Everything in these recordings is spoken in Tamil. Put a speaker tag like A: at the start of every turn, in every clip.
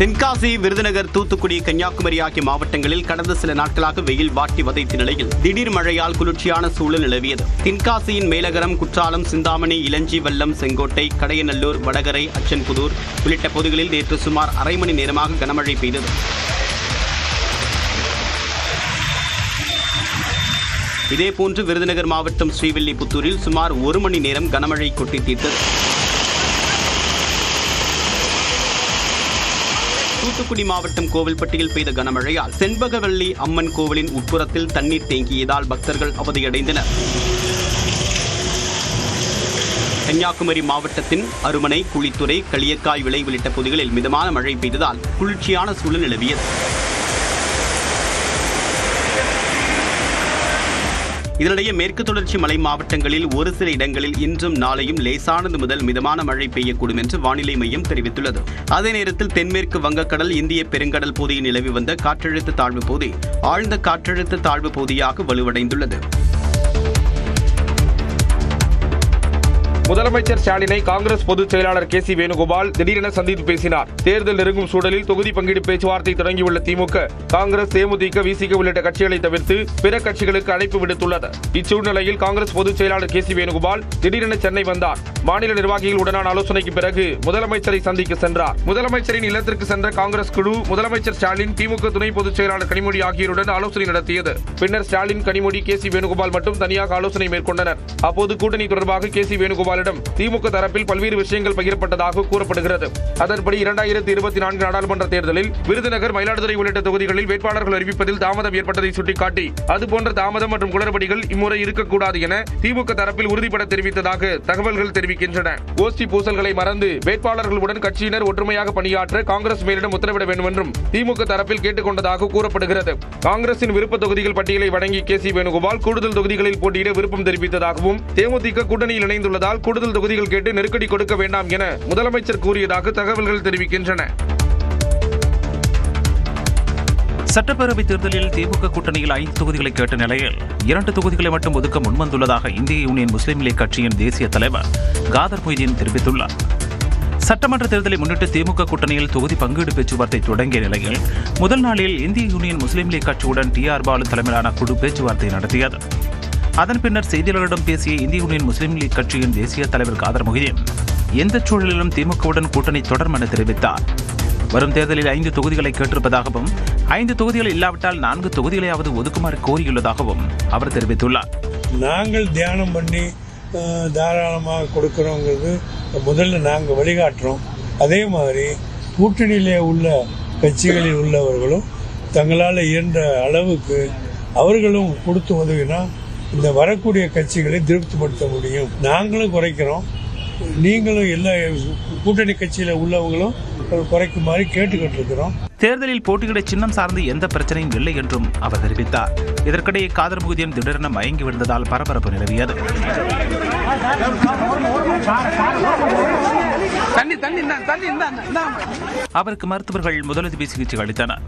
A: தென்காசி, விருதுநகர், தூத்துக்குடி, கன்னியாகுமரி ஆகிய மாவட்டங்களில் கடந்த சில நாட்களாக வெயில் வாட்டி வதைத்த நிலையில் திடீர் மழையால் குளிர்ச்சியான சூழல் நிலவியது. தென்காசியின் மேலகரம், குற்றாலம், சிந்தாமணி, இளஞ்சி, வல்லம், செங்கோட்டை, கடையநல்லூர், வடகரை, அச்சன்புதூர் உள்ளிட்ட பகுதிகளில் நேற்று சுமார் அரை மணி நேரமாக கனமழை பெய்தது. இதேபோன்று விருதுநகர் மாவட்டம் ஸ்ரீவில்லிபுத்தூரில் சுமார் 1 மணி நேரம் கனமழை கொட்டி தீர்த்தது. தூத்துக்குடி மாவட்டம் கோவில்பட்டியில் பெய்த கனமழையால் செண்பகவல்லி அம்மன் கோவிலின் உட்புறத்தில் தண்ணீர் தேங்கியதால் பக்தர்கள் அவதியடைந்தனர். கன்னியாகுமரி மாவட்டத்தின் அருமனை, குளித்துறை, களியக்காய் விளை உள்ளிட்ட பகுதிகளில் மிதமான மழை பெய்ததால் குளிர்ச்சியான சூழல் நிலவியது. இதனிடையே மேற்கு தொடர்ச்சி மலை மாவட்டங்களில் ஒரு சில இடங்களில் இன்றும் நாளையும் லேசானது முதல் மிதமான மழை பெய்யக்கூடும் என்று வானிலை மையம் தெரிவித்துள்ளது. அதே நேரத்தில் தென்மேற்கு வங்கக்கடல், இந்திய பெருங்கடல் பகுதியில் நிலவி வந்த காற்றழுத்த தாழ்வு பகுதி ஆழ்ந்த காற்றழுத்த தாழ்வு பகுதியாக வலுவடைந்துள்ளது.
B: முதலமைச்சர் ஸ்டாலினை காங்கிரஸ் பொதுச் செயலாளர் KC வேணுகோபால் திடீரென சந்தித்து பேசினார். தேர்தல் நெருங்கும் சூழலில் தொகுதி பங்கீடு பேச்சுவார்த்தை தொடங்கியுள்ள திமுக, காங்கிரஸ், தேமுதிக, விசிக உள்ளிட்ட கட்சிகளை தவிர்த்து பிற கட்சிகளுக்கு அழைப்பு விடுத்துள்ளது. இச்சூழ்நிலையில் காங்கிரஸ் பொதுச் செயலாளர் KC வேணுகோபால் திடீரென சென்னை வந்தார். மாநில நிர்வாகிகள் உடனான ஆலோசனைக்கு பிறகு முதலமைச்சரை சந்திக்க சென்றார். முதலமைச்சரின் இல்லத்திற்கு சென்ற காங்கிரஸ் குழு முதலமைச்சர் ஸ்டாலின், திமுக துணை பொதுச் செயலாளர் கனிமொழி ஆகியோருடன் ஆலோசனை நடத்தியது. பின்னர் ஸ்டாலின், கனிமொழி, KC வேணுகோபால் மட்டும் தனியாக ஆலோசனை மேற்கொண்டனர். அப்போது கூட்டணி தொடர்பாக KC வேணுகோபால் திமுக தரப்பில் பல்வேறு விஷயங்கள் பகிரப்பட்டதாக கூறப்படுகிறது. அதன்படி 2024 நாடாளுமன்ற தேர்தலில் விருதுநகர், மயிலாடுதுறை உள்ளிட்ட தொகுதிகளில் வேட்பாளர்கள் அறிவிப்பதில் தாமதம் ஏற்பட்டதை சுட்டிக்காட்டி அதுபோன்ற தாமதம் மற்றும் குளறுபடிகள் இம்முறை இருக்கக்கூடாது என திமுக தரப்பில் உறுதிபட தெரிவித்ததாக தகவல்கள் தெரிவிக்கின்றன. கோஷ்டி பூசல்களை மறந்து வேட்பாளர்களுடன் கட்சியினர் ஒற்றுமையாக பணியாற்ற காங்கிரஸ் மேலிடம் உத்தரவிட வேண்டும் என்றும் திமுக தரப்பில் கேட்டுக் கொண்டதாக கூறப்படுகிறது. காங்கிரசின் விருப்ப தொகுதிகள் பட்டியலை வழங்கி KC வேணுகோபால் கூடுதல் தொகுதிகளில் போட்டியிட விருப்பம் தெரிவித்ததாகவும், தேமுதிக கூட்டணியில் இணைந்துள்ளதால் கூடுதல் தொகுதிகள் கேட்டு நெருக்கடி கொடுக்க வேண்டாம் என முதலமைச்சர் கூறியதாக தகவல்கள் தெரிவிக்கின்றன.
C: சட்டப்பேரவை தேர்தலில் திமுக கூட்டணியில் 5 தொகுதிகளை கேட்ட நிலையில் 2 தொகுதிகளை மட்டும் ஒதுக்க முன்வந்துள்ளதாக இந்திய யூனியன் முஸ்லீம் லீக் கட்சியின் தேசிய தலைவர் காதர் மொய்தீன் தெரிவித்துள்ளார். சட்டமன்ற தேர்தலை முன்னிட்டு திமுக கூட்டணியில் தொகுதி பங்கீடு பேச்சுவார்த்தை தொடங்கிய நிலையில் முதல் நாளில் இந்திய யூனியன் முஸ்லீம் லீக் கட்சியுடன் TR பாலு தலைமையிலான குழு பேச்சுவார்த்தை நடத்தியது. அதன் பின்னர் செய்தியாளர்களிடம் பேசிய இந்திய யூனியன் முஸ்லீம் லீக் கட்சியின் தேசிய தலைவர் காதர் மொய்தீன் எந்த சூழலிலும் திமுகவுடன் கூட்டணி தொடரும் என தெரிவித்தார். வரும் தேர்தலில் 5 தொகுதிகளை கேட்டிருப்பதாகவும் 5 தொகுதிகள் இல்லாவிட்டால் 4 தொகுதிகளையாவது ஒதுக்குமாறு கோரியுள்ளதாகவும் அவர் தெரிவித்துள்ளார்.
D: நாங்கள் தியானம் பண்ணி தாராளமாக கொடுக்கிறோங்கிறது முதல்ல நாங்கள் வழிகாட்டுறோம். அதே மாதிரி கூட்டணியிலே உள்ள கட்சிகளில் உள்ளவர்களும் தங்களால் இயன்ற அளவுக்கு அவர்களும் கொடுத்து உதவினா இந்த வரக்கூடிய கட்சிகளை திருப்திப்படுத்த முடியும். நாங்களும் குறைக்கிறோம், நீங்களும் எல்லா கூட்டணி கட்சியில உள்ளவங்களும் குறைக்குமாறு கேட்டுக்கிட்டு இருக்கிறோம்.
C: தேர்தலில் போட்டியிட சின்னம் சார்ந்து எந்த பிரச்சனையும் இல்லை என்றும் அவர் தெரிவித்தார். இதற்கிடையே காதர் மொய்தீன் திடீரென மயங்கி விழுந்ததால் பரபரப்பு நிலவியது. அவருக்கு மருத்துவர்கள் முதலுதவி சிகிச்சை அளித்தனர்.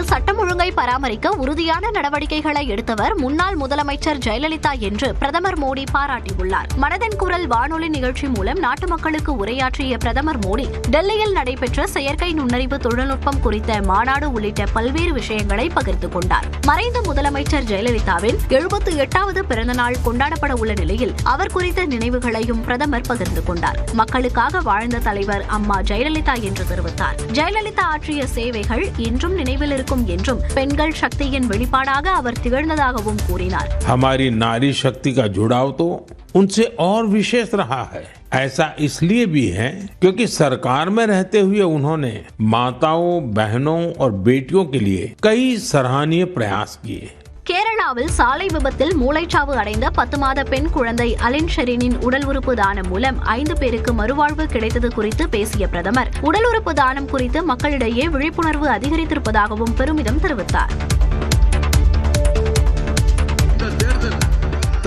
E: சட்டம் ஒழுங்கை பராமரிக்க உறுதியான நடவடிக்கைகளை எடுத்தவர் முன்னாள் முதலமைச்சர் ஜெயலலிதா என்று பிரதமர் மோடி பாராட்டியுள்ளார். மனதின் குரல் வானொலி நிகழ்ச்சி மூலம் நாட்டு மக்களுக்கு உரையாற்றிய பிரதமர் மோடி டெல்லியில் நடைபெற்ற செயற்கை நுண்ணறிவு தொழில்நுட்பம் குறித்த மாநாடு உள்ளிட்ட பல்வேறு விஷயங்களை பகிர்ந்து கொண்டார். மறைந்த முதலமைச்சர் ஜெயலலிதாவின் 78வது பிறந்தநாள் கொண்டாடப்பட உள்ள நிலையில் அவர் குறித்த நினைவுகளையும் பிரதமர் பகிர்ந்து கொண்டார். மக்களுக்காக வாழ்ந்த தலைவர் அம்மா ஜெயலலிதா என்று தெரிவித்தார். ஜெயலலிதா ஆற்றிய சேவைகள் இன்றும் நினைவில் இருக்கும் என்றும் பெண்கள் சக்தியின் வெளிப்பாடாக அவர் திகழ்ந்ததாகவும் கூறினார்.
F: हमारी नारी शक्ति का जुड़ाव तो उनसे और विशेष रहा है। ऐसा इसलिए भी है क्योंकि सरकार में रहते हुए उन्होंने माताओं, बहनों और बेटियों के लिए कई सराहनीय प्रयास किए।
E: கேரளாவில் சாலை விபத்தில் மூளைச்சாவு அடைந்த 10 மாத பெண் குழந்தை அலின் ஷெரீனின் உடல் உறுப்பு தானம் மூலம் 5 பேருக்கு மறுவாழ்வு கிடைத்தது குறித்து பேசிய பிரதமர் உடல் உறுப்பு தானம் குறித்து மக்களிடையே விழிப்புணர்வு அதிகரித்திருப்பதாகவும் பெருமிதம் தெரிவித்தார்.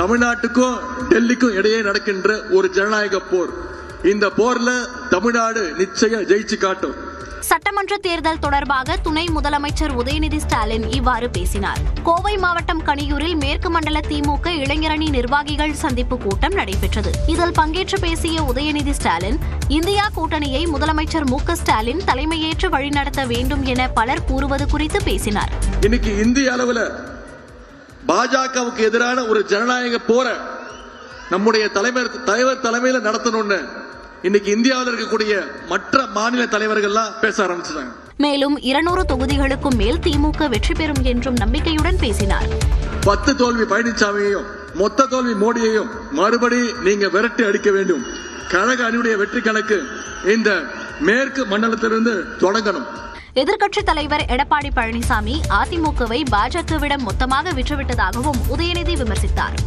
G: தமிழ்நாட்டுக்கும் டெல்லிக்கும் இடையே நடக்கின்ற ஒரு ஜனநாயக போர். இந்த போர்ல தமிழ்நாடு நிச்சயம் ஜெயிச்சு காட்டும்.
E: சட்டமன்ற சட்டமன்ற தேர்தல் தொடர்பாக துணை முதலமைச்சர் உதயநிதி ஸ்டாலின் இவ்வாறு பேசினார். கோவை மாவட்டம் கனியூரில் மேற்கு மண்டல திமுக இளைஞரணி நிர்வாகிகள் சந்திப்பு கூட்டம் நடைபெற்றது. இதில் பங்கேற்று பேசிய உதயநிதி ஸ்டாலின், இந்தியா கூட்டணியை முதலமைச்சர் மு.க. ஸ்டாலின் தலைமையேற்று வழிநடத்த வேண்டும் என பலர் கூறுவது குறித்து பேசினார்.
G: இன்னைக்கு இந்திய அளவில் பாஜகவுக்கு எதிரான ஒரு ஜனநாயக போர நம்முடைய தலைவர் தலைமையில் நடத்தணும்னு இன்னைக்கு இந்தியாவில் இருக்கக்கூடிய மற்ற மாநில தலைவர்கள்லாம் பேச ஆரம்பிச்சிட்டாங்க.
E: மேலும் 200 தொகுதிகளுக்கும் மேல் திமுக வெற்றி பெறும் என்றும் நம்பிக்கையுடன் பேசினார்.
G: 10 தோல்வி பழனிசாமியையும் மொத்த தோல்வி மோடியையும் மறுபடி நீங்க விரட்டி அடிக்க வேண்டும். கழக அணியுடைய வெற்றி கணக்கு இந்த மேற்கு மண்டலத்திலிருந்து தொடங்கணும்.
E: எதிர்க்கட்சித் தலைவர் எடப்பாடி பழனிசாமி அதிமுகவை பாஜகவிடம் மொத்தமாக விற்றுவிட்டதாகவும் உதயநிதி விமர்சித்தார்.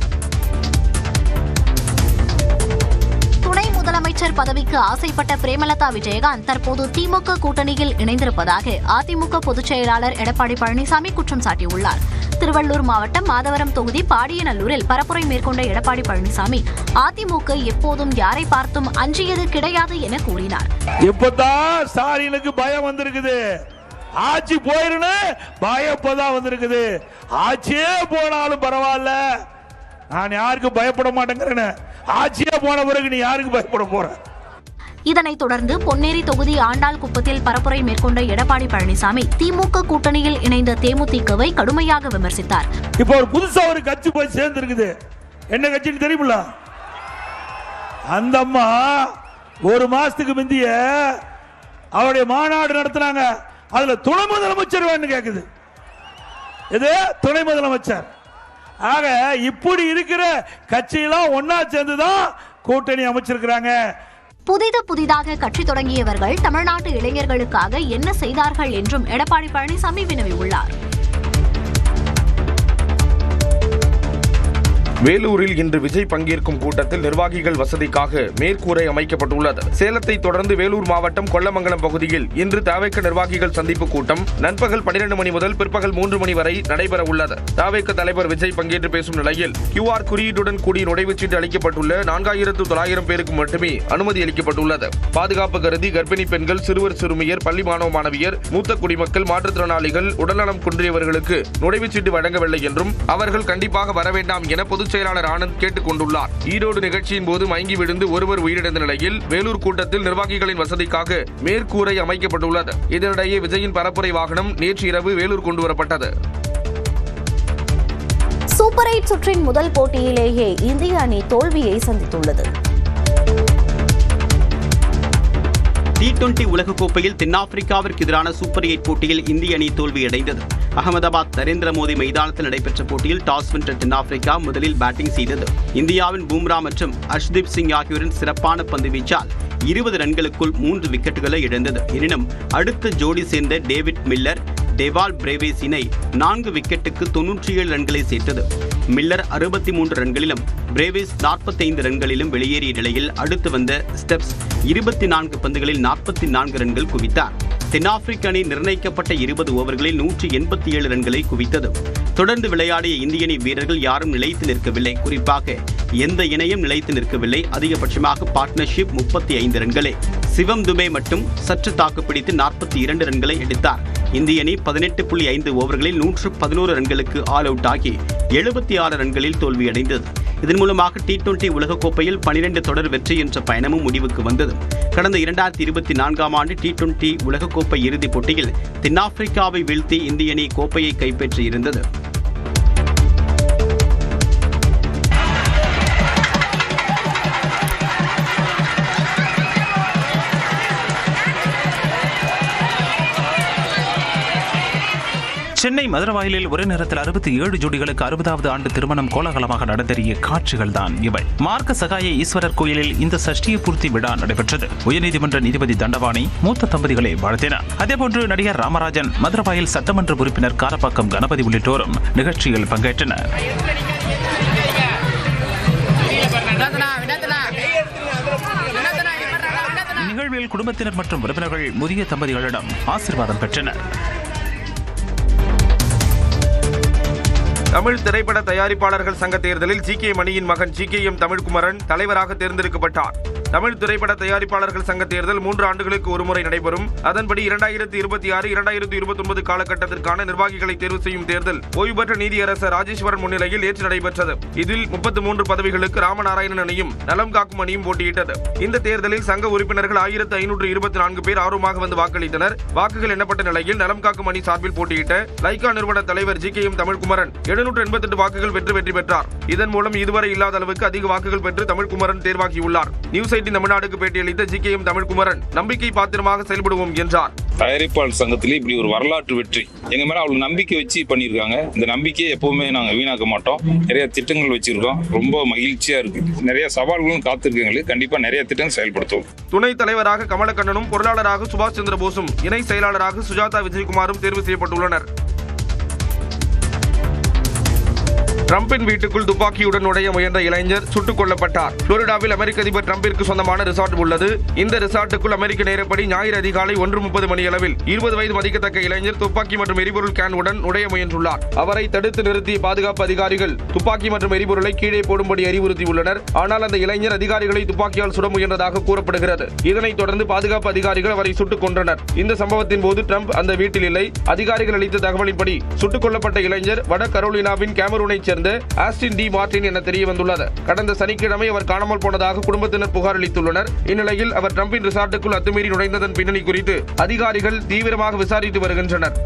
E: துணை முதலமைச்சர் பதவிக்கு ஆசைப்பட்ட பிரேமலதா விஜயகாந்த் தற்போது திமுக கூட்டணியில் இணைந்திருப்பதாக அதிமுக பொதுச் செயலாளர் எடப்பாடி பழனிசாமி குற்றம் சாட்டியுள்ளார். திருவள்ளூர் மாவட்டம் மாதவரம் தொகுதி பாடியநல்லூரில் பரப்புரை மேற்கொண்ட எடப்பாடி பழனிசாமி அதிமுக எப்போதும் யாரை பார்த்தும் அஞ்சியது கிடையாது என கூறினார்.
H: இப்பதான் ஸ்டாலினுக்கு பயம் வந்திருக்குது. ஆட்சி போயிருன்னு பயம் இப்பதான் வந்திருக்குது. ஆட்சியே போனாலும் பரவாயில்ல, நான் யாருக்கும் பயப்பட மாட்டேங்கிறேன்னு. ஆட்சியே போன பிறகு நீ யாருக்கு பயப்பட போற?
E: இதனைத் தொடர்ந்து பொன்னேரி தொகுதி ஆண்டாள் குப்பத்தில் பரப்புரை மேற்கொண்ட எடப்பாடி பழனிசாமி திமுக கூட்டணியில் இணைந்த தேமுதிகவை கடுமையாக விமர்சித்தார்.
H: இப்போ ஒரு புதுசா ஒரு கட்சி போய் சேர்ந்து இருக்குது. என்ன கட்சின்னு தெரியுமில்ல? அந்த அம்மா ஒரு மாசத்துக்கு முந்திய அவருடைய மாநாடு நடத்தினாங்க. அதுல துணை முதலமைச்சர் வேணும் கேக்குது. இது துணை முதலமைச்சர். ஆக இப்படி இருக்கிற கட்சியெல்லாம் ஒன்னா சேர்ந்துதான் கூட்டணி அமைச்சிருக்கிறாங்க.
E: புதிதாக கட்சி தொடங்கியவர்கள் தமிழ்நாட்டு இளைஞர்களுக்காக என்ன செய்தார்கள் என்றும் எடப்பாடி பழனிசாமி வினவியுள்ளார்.
B: வேலூரில் இன்று விஜய் பங்கேற்கும் கூட்டத்தில் நிர்வாகிகள் வசதிக்காக மேற்கூரை அமைக்கப்பட்டுள்ளது. சேலத்தை தொடர்ந்து வேலூர் மாவட்டம் கொல்லமங்கலம் பகுதியில் இன்று தவேக நிர்வாகிகள் சந்திப்பு கூட்டம் நண்பகல் 12 மணி முதல் பிற்பகல் 3 மணி வரை நடைபெற உள்ளது. தவேக தலைவர் விஜய் பங்கேற்று பேசும் நிலையில் QR குறியீட்டுடன் கூடிய நுழைவுச்சீட்டு அளிக்கப்பட்டுள்ள 4900 பேருக்கு மட்டுமே அனுமதி அளிக்கப்பட்டுள்ளது. பாதுகாப்பு கருதி கர்ப்பிணி பெண்கள், சிறுவர் சிறுமியர், பள்ளி மாணவ மாணவியர், மூத்த குடிமக்கள், மாற்றுத்திறனாளிகள், உடல்நலம் குன்றியவர்களுக்கு நுழைவுச்சீட்டு வழங்கவில்லை என்றும் அவர்கள் கண்டிப்பாக வர வேண்டாம் என பொதுச் செயலாளர் ஆனந்த் கேட்டுக் கொண்டுள்ளார். ஈரோடு நிகழ்ச்சியின் போது மயங்கி விழுந்து ஒருவர் உயிரிழந்த நிலையில் வேலூர் கூட்டத்தில் நிர்வாகிகளின் வசதிக்காக மேற்கூரை அமைக்கப்பட்டுள்ளது. இதனிடையே விஜயின் பரப்புரை வாகனம் நேற்று இரவு வேலூர் கொண்டுவரப்பட்டது.
E: சூப்பர் 8 சுற்றின் முதல் போட்டியிலேயே இந்திய அணி தோல்வியை சந்தித்துள்ளது.
A: T20 உலகக்கோப்பையில் தென்னாப்பிரிக்காவிற்கு எதிரான சூப்பர் 8 போட்டியில் இந்திய அணி தோல்வியடைந்தது. அகமதாபாத் நரேந்திர மோடி மைதானத்தில் நடைபெற்ற போட்டியில் டாஸ் வென்ற தென்னாப்பிரிக்கா முதலில் பேட்டிங் செய்தது. இந்தியாவின் பூம்ரா மற்றும் ஹர்ஷ்தீப் சிங் ஆகியோரின் சிறப்பான பந்து வீச்சால் 20 ரன்களுக்குள் 3 விக்கெட்டுகளை இழந்தது. எனினும் அடுத்த ஜோடி சேர்ந்த டேவிட் மில்லர், டெவால் பிரேவிஸ் இணை 4 விக்கெட்டுக்கு 97 ரன்களை சேர்த்தது. மில்லர் 63 ரன்களிலும் பிரேவிஸ் 45 ரன்களிலும் வெளியேறிய நிலையில் அடுத்து வந்த ஸ்டெப்ஸ் 24 பந்துகளில் 44 ரன்கள் குவித்தார். தென்னாப்பிரிக்க அணி நிர்ணயிக்கப்பட்ட 20 ஓவர்களில் 187 ரன்களை குவித்தது. தொடர்ந்து விளையாடிய இந்திய அணி வீரர்கள் யாரும் நிலைத்து நிற்கவில்லை. குறிப்பாக எந்த இணையும் நிலைத்து நிற்கவில்லை. அதிகபட்சமாக பார்ட்னர்ஷிப் 35 ரன்களே. சிவம் துபே மட்டும் சற்று தாக்குப்பிடித்து 42 ரன்களை எடுத்தார். இந்திய அணி 18.5 ஓவர்களில் 111 ரன்களுக்கு ஆல் அவுட் ஆகி 76 ரன்களில் தோல்வியடைந்தது. இதன் மூலமாக T20 உலகக்கோப்பையில் 12 தொடர் வெற்றி என்ற பயணமும் முடிவுக்கு வந்தது. கடந்த 2024 ஆண்டு T20 உலகக்கோப்பை இறுதிப் போட்டியில் தென்னாப்பிரிக்காவை வீழ்த்தி இந்திய அணி கோப்பையை கைப்பற்றியிருந்தது.
C: சென்னை மதுரவாயிலில் ஒரே நேரத்தில் 67 ஜோடிகளுக்கு 60வது ஆண்டு திருமணம் கோலாகலமாக நடந்தேறிய காட்சிகள் தான் இவை. மார்க்க சகாய ஈஸ்வரர் கோயிலில் இந்த சஷ்டிய பூர்த்தி விழா நடைபெற்றது. உயர்நீதிமன்ற நீதிபதி தண்டபாணி மூத்த தம்பதிகளை வாழ்த்தினார். அதேபோன்று நடிகர் ராமராஜன், மதுரவாயில் சட்டமன்ற உறுப்பினர் காரப்பாக்கம் கணபதி உள்ளிட்டோரும் நிகழ்ச்சியில் பங்கேற்றனர். நிகழ்வில் குடும்பத்தினர் மற்றும் உறவினர்கள் முதிய தம்பதிகளிடம் ஆசீர்வாதம் பெற்றனர்.
B: தமிழ் திரைப்பட தயாரிப்பாளர்கள் சங்க தேர்தலில் GK மணியின் மகன் GKM தமிழ்குமரன் தலைவராக தேர்ந்தெடுக்கப்பட்டார். தமிழ் திரைப்பட தயாரிப்பாளர்கள் சங்க தேர்தல் 3 ஆண்டுகளுக்கு ஒருமுறை நடைபெறும். அதன்படி 2026, 2029 காலகட்டத்திற்கான நிர்வாகிகளை தேர்வு செய்யும் தேர்தல் ஓய்வு பெற்ற நீதியரசர் ராஜேஸ்வரன் முன்னிலையில் நேற்று நடைபெற்றது. இதில் 33 பதவிகளுக்கு ராமநாராயணன் அணியும் நலம் காக்கும் அணியும் போட்டியிட்டது. இந்த தேர்தலில் சங்க உறுப்பினர்கள் 1524 பேர் ஆர்வமாக வந்து வாக்களித்தனர். வாக்குகள் எண்ணப்பட்ட நிலையில் நலம் காக்கும் அணி சார்பில் போட்டியிட்ட லைகா நிறுவன தலைவர் GKM தமிழ்குமரன் 788 வாக்குகள் பெற்று வெற்றி பெற்றார். இதன் மூலம் இதுவரை இல்லாத அளவுக்கு அதிக வாக்குகள் பெற்று தமிழ்குமரன் தேர்வாகியுள்ளார். நியூஸ் 18 தமிழ்நாடுக்கு பேட்டியளித்த GKM தமிழ்குமரன் நம்பிக்கை பாத்திரமாக செயல்படுவோம் என்றார்.
I: தயாரிப்பாளர் சங்கத்திலே இப்படி ஒரு வரலாற்று வெற்றி எங்க மேல அவங்களுக்கு நம்பிக்கை வச்சு பண்ணியிருக்காங்க. இந்த நம்பிக்கையை எப்பவுமே நாங்க வீணாக்க மாட்டோம். நிறைய திட்டங்கள் வச்சிருக்கோம். ரொம்ப மகிழ்ச்சியா இருக்கு. நிறைய சவால்களும் காத்திருக்கங்களுக்கு கண்டிப்பா நிறைய திட்டங்கள் செயல்படுத்தும்.
B: துணைத் தலைவராக கமலக்கண்ணனும், பொருளாளராக சுபாஷ் சந்திர போஸும், இணை செயலாளராக சுஜாதா விஜயகுமாரும் தேர்வு செய்யப்பட்டுள்ளனர். டிரம்பின் வீட்டுக்குள் துப்பாக்கியுடன் நுழைய முயன்ற இளைஞர் சுட்டுக் கொல்லப்பட்டார். புளோரிடாவில் அமெரிக்க அதிபர் டிரம்பிற்கு சொந்தமான ரிசார்ட் உள்ளது. இந்த ரிசார்ட்டுக்குள் அமெரிக்க நேரப்படி ஞாயிறு அதிகாலை 1:30 மணியளவில் 20 வயது மதிக்கத்தக்க இளைஞர் துப்பாக்கி மற்றும் எரிபொருள் கேன் உடன் நுழைய முயன்றுள்ளார். அவரை தடுத்து நிறுத்திய பாதுகாப்பு அதிகாரிகள் துப்பாக்கி மற்றும் எரிபொருளை கீழே போடும்படி அறிவுறுத்தியுள்ளனர். ஆனால் அந்த இளைஞர் அதிகாரிகளை துப்பாக்கியால் சுட முயன்றதாக கூறப்படுகிறது. இதனைத் தொடர்ந்து பாதுகாப்பு அதிகாரிகள் அவரை சுட்டுக் கொன்றனர். இந்த சம்பவத்தின் போது டிரம்ப் அந்த வீட்டில் இல்லை. அதிகாரிகள் அளித்த தகவலின்படி சுட்டுக் கொல்லப்பட்ட இளைஞர் வட கரோலினாவின் கேமரூனைச் சேர்ந்த ஆஸ்டின் டி மார்டின் என தெரிய வந்துள்ளது. கடந்த சனிக்கிழமை அவர் காணாமல் போனதாக குடும்பத்தினர் புகார் அளித்துள்ளனர். இந்நிலையில் அவர் டிரம்பின் ரிசார்ட்டுக்குள் அத்துமீறி நுழைந்ததன் பின்னணி குறித்து அதிகாரிகள் தீவிரமாக விசாரித்து வருகின்றனர்.